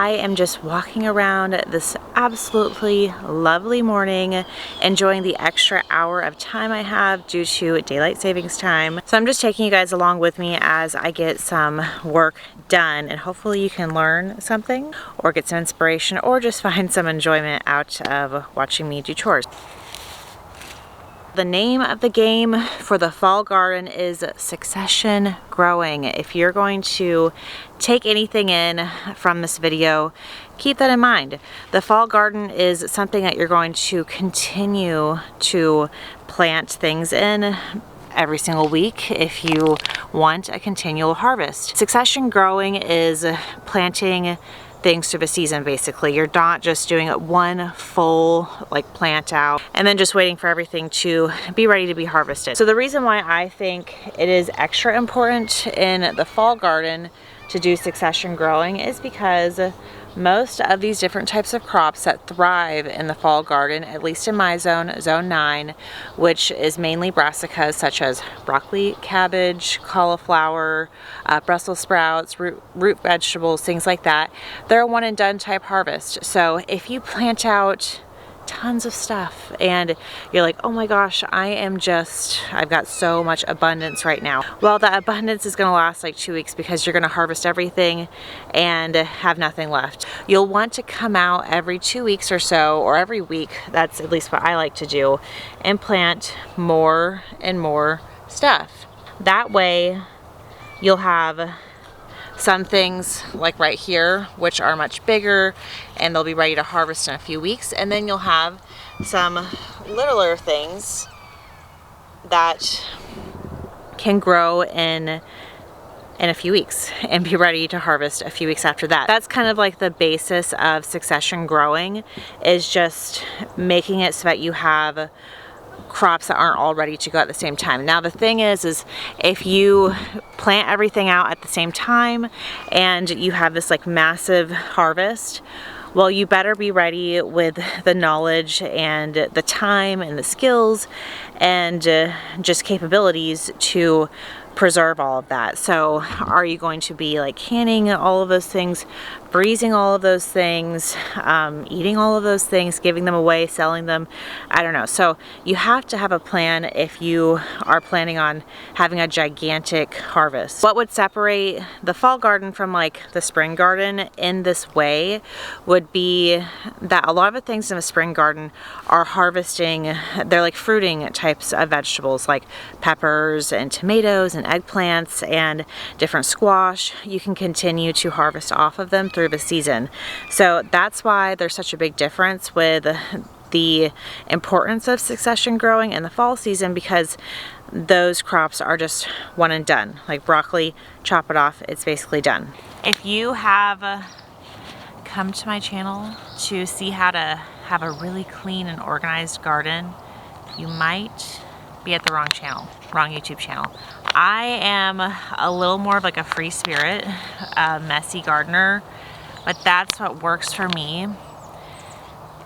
I am just walking around this absolutely lovely morning, enjoying the extra hour of time I have due to daylight savings time. So I'm just taking you guys along with me as I get some work done, and hopefully you can learn something or get some inspiration or just find some enjoyment out of watching me do chores. The name of the game for the fall garden is succession growing. If you're going to take anything in from this video, keep that in mind. The fall garden is something that you're going to continue to plant things in every single week if you want a continual harvest. Succession growing is planting things through the season. Basically, you're not just doing it one full plant out and then just waiting for everything to be ready to be harvested. So the reason why I think it is extra important in the fall garden to do succession growing is because most of these different types of crops that thrive in the fall garden, at least in my zone, zone 9, which is mainly brassicas such as broccoli, cabbage, cauliflower, Brussels sprouts, root vegetables, things like that, they're a one and done type harvest. So if you plant out tons of stuff and you're like, oh my gosh, I've got so much abundance right now. Well, that abundance is going to last like 2 weeks because you're going to harvest everything and have nothing left. You'll want to come out every 2 weeks or so, or every week, that's at least what I like to do, and plant more and more stuff. That way you'll have some things like right here, which are much bigger and they'll be ready to harvest in a few weeks. And then you'll have some littler things that can grow in a few weeks and be ready to harvest a few weeks after that. That's kind of like the basis of succession growing, is just making it so that you have crops that aren't all ready to go at the same time. Now the thing is if you plant everything out at the same time and you have this massive harvest, well, you better be ready with the knowledge and the time and the skills and just capabilities to preserve all of that. So are you going to be canning all of those things, freezing all of those things, eating all of those things, giving them away, selling them? I don't know. So you have to have a plan if you are planning on having a gigantic harvest. What would separate the fall garden from the spring garden in this way would be that a lot of the things in the spring garden are harvesting, they're fruiting types of vegetables like peppers and tomatoes and eggplants and different squash. You can continue to harvest off of them through the season. So that's why there's such a big difference with the importance of succession growing in the fall season, because those crops are just one and done. Like broccoli, chop it off, it's basically done. If you have come to my channel to see how to have a really clean and organized garden, you might be at the wrong channel, wrong YouTube channel. I am a little more of a free spirit, a messy gardener, but that's what works for me.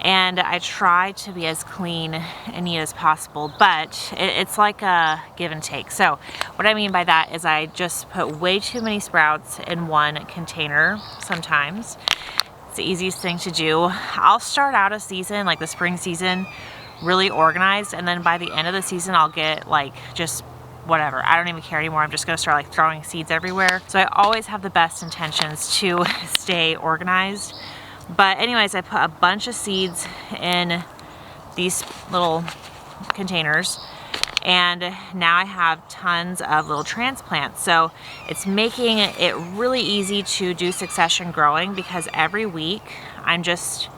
And I try to be as clean and neat as possible, but it's like a give and take. So what I mean by that is I just put way too many sprouts in one container sometimes. It's the easiest thing to do. I'll start out a season, like the spring season, really organized, and then by the end of the season I'll get just whatever. I don't even care anymore. I'm just gonna start throwing seeds everywhere. So I always have the best intentions to stay organized. But anyways, I put a bunch of seeds in these little containers, and now I have tons of little transplants. So it's making it really easy to do succession growing, because every week I'm just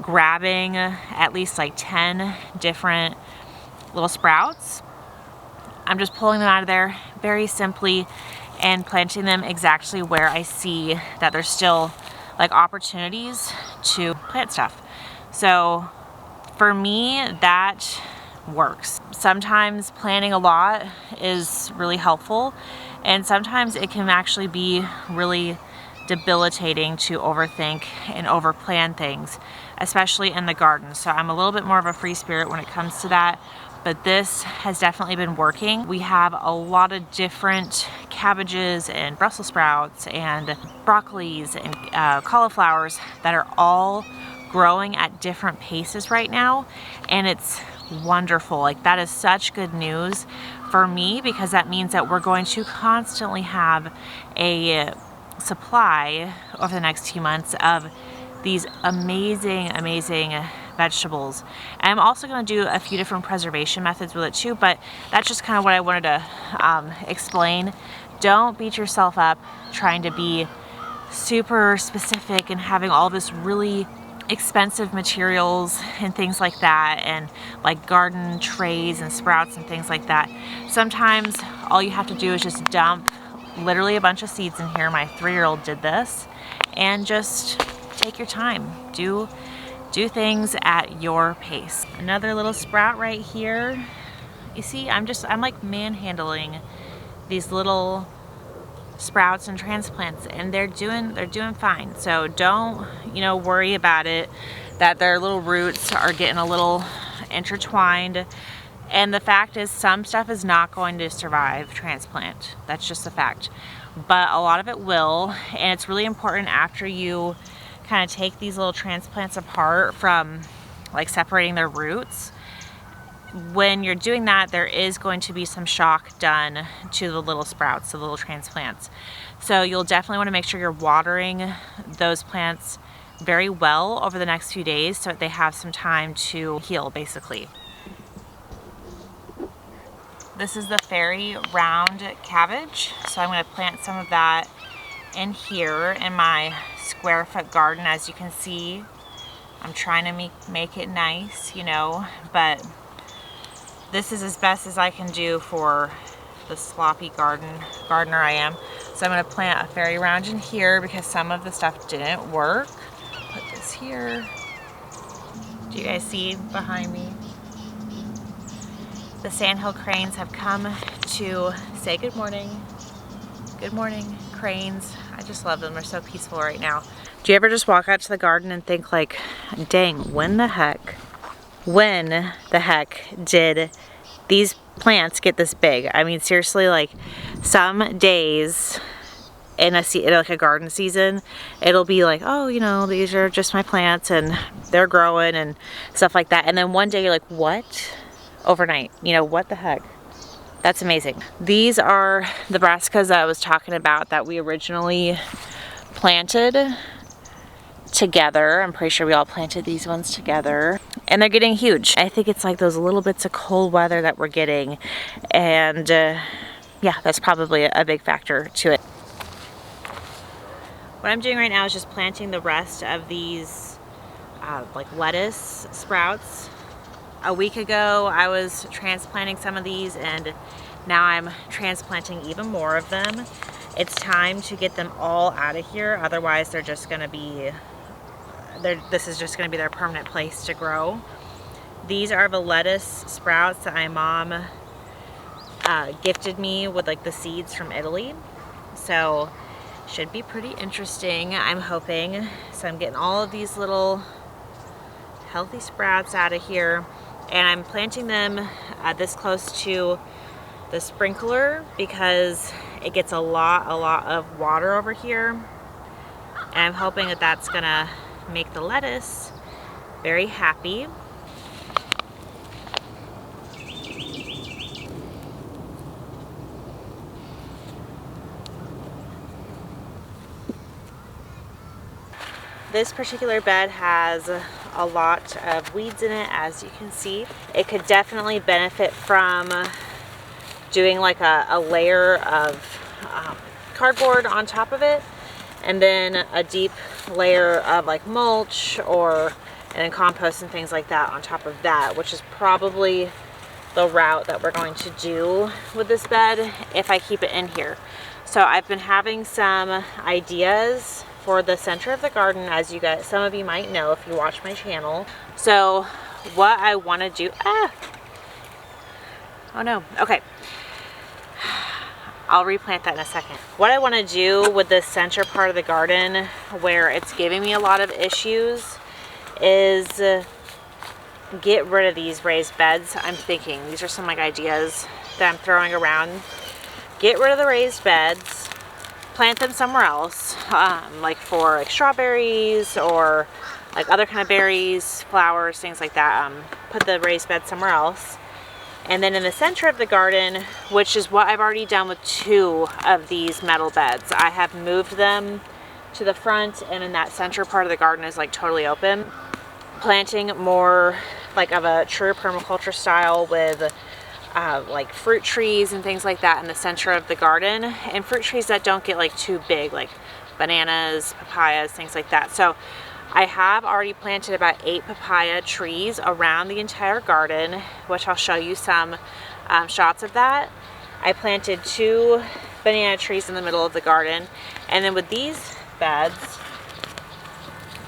grabbing at least 10 different little sprouts. I'm just pulling them out of there very simply and planting them exactly where I see that there's still opportunities to plant stuff. So for me, that works. Sometimes planning a lot is really helpful, and sometimes it can actually be really debilitating to overthink and overplan things, especially in the garden. So I'm a little bit more of a free spirit when it comes to that. but this has definitely been working. We have a lot of different cabbages and Brussels sprouts and broccolis and cauliflowers that are all growing at different paces right now, and it's wonderful. Like, that is such good news for me, because that means that we're going to constantly have a supply over the next few months of these amazing vegetables. And I'm also going to do a few different preservation methods with it too, but that's just kind of what I wanted to explain. Don't beat yourself up trying to be super specific and having all this really expensive materials and things like that, and like garden trays and sprouts and things like that. Sometimes all you have to do is just dump literally a bunch of seeds in here. My 3-year-old did this, and just take your time. Do things at your pace. Another little sprout right here. You see, I'm like manhandling these little sprouts and transplants, and they're doing fine. So don't, worry about it that their little roots are getting a little intertwined. And the fact is, some stuff is not going to survive transplant. That's just a fact. But a lot of it will, and it's really important after you kind of take these little transplants apart from like separating their roots. When you're doing that, there is going to be some shock done to the little sprouts, the little transplants. So you'll definitely want to make sure you're watering those plants very well over the next few days so that they have some time to heal, basically. This is the fairy round cabbage. So I'm going to plant some of that in here in my square foot garden. As you can see, I'm trying to make it nice, but this is as best as I can do for the sloppy gardener I am. So I'm going to plant a fairy round in here because some of the stuff didn't work. Put this here. Do you guys see behind me? The sandhill cranes have come to say good morning. Good morning, cranes. I just love them. They're so peaceful right now. Do you ever just walk out to the garden and think like, dang, when the heck did these plants get this big? I mean, seriously, like some days in like a garden season, it'll be like, oh, these are just my plants and they're growing and stuff like that. And then one day you're like, what? Overnight, what the heck? That's amazing. These are the brassicas that I was talking about that we originally planted together. I'm pretty sure we all planted these ones together, and they're getting huge. I think it's like those little bits of cold weather that we're getting, and yeah, that's probably a big factor to it. What I'm doing right now is just planting the rest of these like lettuce sprouts. A week ago I was transplanting some of these, and now I'm transplanting even more of them. It's time to get them all out of here, otherwise they're just going to be, this is just going to be their permanent place to grow. These are the lettuce sprouts that my mom gifted me with like the seeds from Italy. So should be pretty interesting, I'm hoping. So I'm getting all of these little healthy sprouts out of here, and I'm planting them this close to the sprinkler because it gets a lot of water over here, and I'm hoping that that's gonna make the lettuce very happy. This particular bed has a lot of weeds in it, as you can see. It could definitely benefit from doing like a layer of cardboard on top of it, and then a deep layer of like mulch and then compost and things like that on top of that, which is probably the route that we're going to do with this bed if I keep it in here. So I've been having some ideas for the center of the garden, as you guys, some of you might know if you watch my channel. So what I want to do, oh no, okay, I'll replant that in a second. What I want to do with the center part of the garden where it's giving me a lot of issues is get rid of these raised beds. I'm thinking these are some like ideas that I'm throwing around. Get rid of the raised beds, plant them somewhere else, like for like strawberries or like other kind of berries, flowers, things like that. Put the raised bed somewhere else. And then in the center of the garden, which is what I've already done with 2 of these metal beds, I have moved them to the front, and in that center part of the garden is like totally open. Planting more like of a true permaculture style with like fruit trees and things like that in the center of the garden, and fruit trees that don't get like too big, like bananas, papayas, things like that. So I have already planted about 8 papaya trees around the entire garden, which I'll show you some shots of that. I planted 2 banana trees in the middle of the garden, and then with these beds,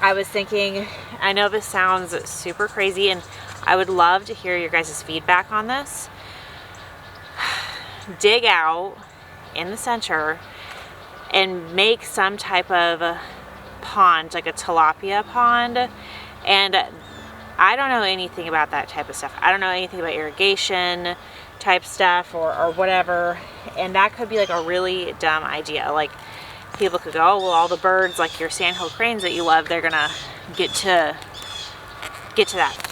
I was thinking, I know this sounds super crazy, and I would love to hear your guys' feedback on this. Dig out in the center and make some type of pond, like a tilapia pond. And I don't know anything about that type of stuff. I don't know anything about irrigation type stuff or whatever, and that could be like a really dumb idea. Like, people could go, oh, well, all the birds, like your sandhill cranes that you love, they're gonna get to that.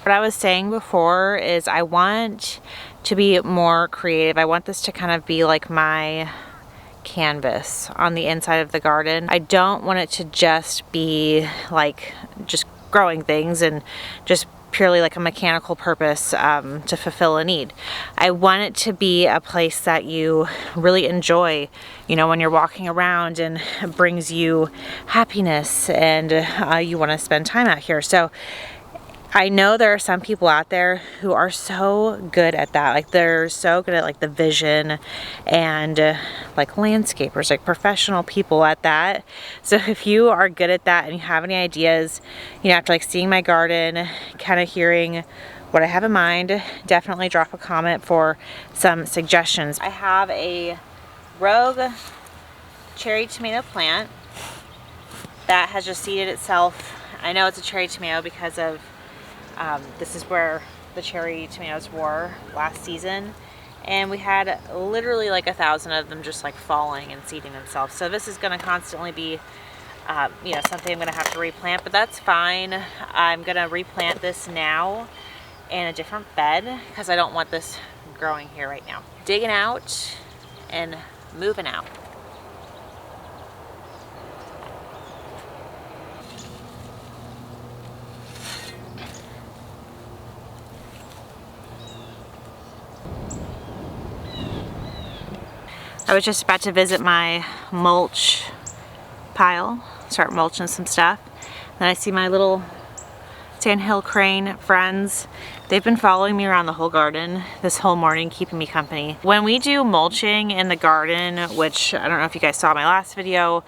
What I was saying before is I want to be more creative. I want this to kind of be like my canvas on the inside of the garden. I don't want it to just be like just growing things and just purely like a mechanical purpose to fulfill a need. I want it to be a place that you really enjoy, you know, when you're walking around, and brings you happiness, and you want to spend time out here. So I know there are some people out there who are so good at that. Like, they're so good at like the vision and like landscapers, like professional people at that. So if you are good at that and you have any ideas, you know, after like seeing my garden, kind of hearing what I have in mind, definitely drop a comment for some suggestions. I have a rogue cherry tomato plant that has just seeded itself. I know it's a cherry tomato because of this is where the cherry tomatoes were last season, and we had literally like 1,000 of them just like falling and seeding themselves. So this is going to constantly be you know, something I'm going to have to replant, but that's fine. I'm going to replant this now in a different bed because I don't want this growing here right now. Digging out and moving out. I was just about to visit my mulch pile, start mulching some stuff. Then I see my little sandhill crane friends. They've been following me around the whole garden this whole morning, keeping me company. When we do mulching in the garden, which I don't know if you guys saw my last video,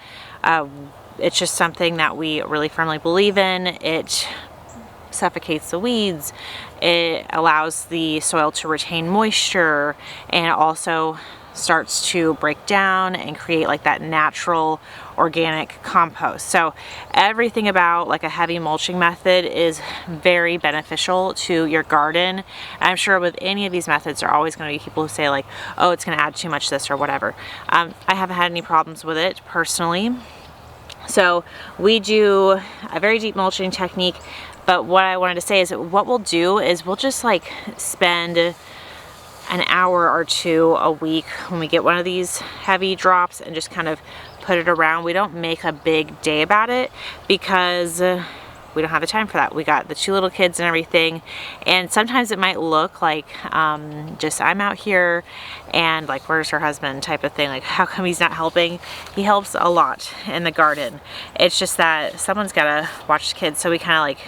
it's just something that we really firmly believe in. It suffocates the weeds. It allows the soil to retain moisture, and it also starts to break down and create like that natural organic compost. So everything about like a heavy mulching method is very beneficial to your garden. And I'm sure with any of these methods, there are always going to be people who say like, oh, it's going to add too much this or whatever. I haven't had any problems with it personally. So we do a very deep mulching technique, but what I wanted to say is that what we'll do is we'll just like spend an hour or 2 a week when we get one of these heavy drops and just kind of put it around. We don't make a big day about it because we don't have the time for that. We got the 2 little kids and everything, and sometimes it might look like just I'm out here and like, where's her husband type of thing, like how come he's not helping? He helps a lot in the garden. It's just that someone's gotta watch the kids, so we kind of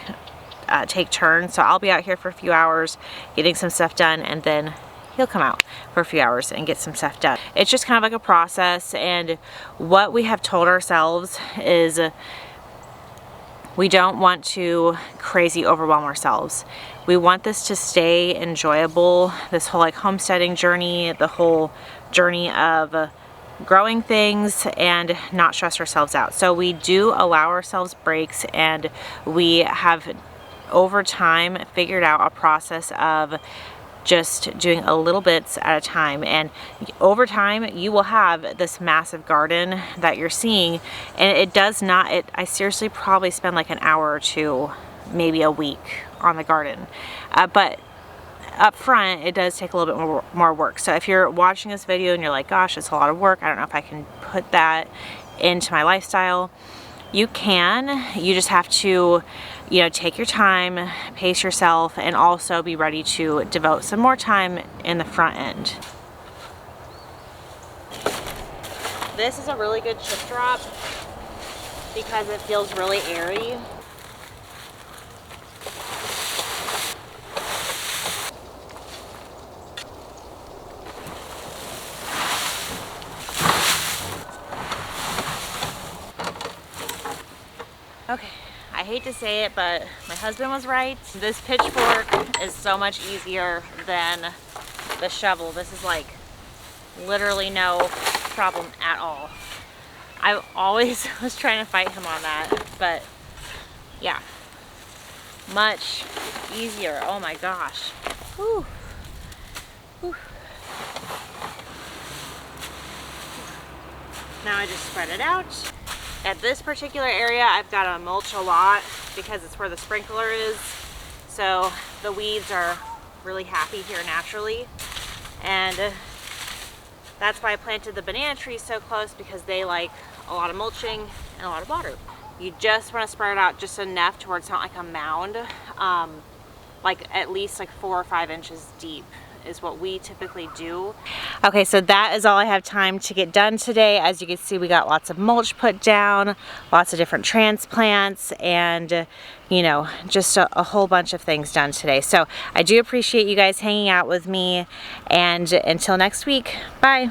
like take turns. So I'll be out here for a few hours getting some stuff done, and then he'll come out for a few hours and get some stuff done. It's just kind of like a process, and what we have told ourselves is we don't want to crazy overwhelm ourselves. We want this to stay enjoyable, this whole like homesteading journey, the whole journey of growing things and not stress ourselves out. So we do allow ourselves breaks, and we have over time figured out a process of just doing a little bits at a time, and over time you will have this massive garden that you're seeing. And it does not, I seriously probably spend like an hour or two, maybe a week on the garden, but up front it does take a little bit more work. So if you're watching this video and you're like, gosh, it's a lot of work, I don't know if I can put that into my lifestyle, you can. You just have to, you know, take your time, pace yourself, and also be ready to devote some more time in the front end. This is a really good chip drop because it feels really airy. Okay, I hate to say it, but my husband was right. This pitchfork is so much easier than the shovel. This is like literally no problem at all. I always was trying to fight him on that, but yeah, much easier. Oh my gosh. Whew. Whew. Now I just spread it out. At this particular area, I've got to mulch a lot because it's where the sprinkler is. So the weeds are really happy here naturally. And that's why I planted the banana trees so close, because they like a lot of mulching and a lot of water. You just want to spread it out just enough to where it's not like a mound, like at least like 4 or 5 inches deep is what we typically do. Okay, so that is all I have time to get done today. As you can see, we got lots of mulch put down, lots of different transplants, and you know, just a whole bunch of things done today. So I do appreciate you guys hanging out with me, and until next week, bye.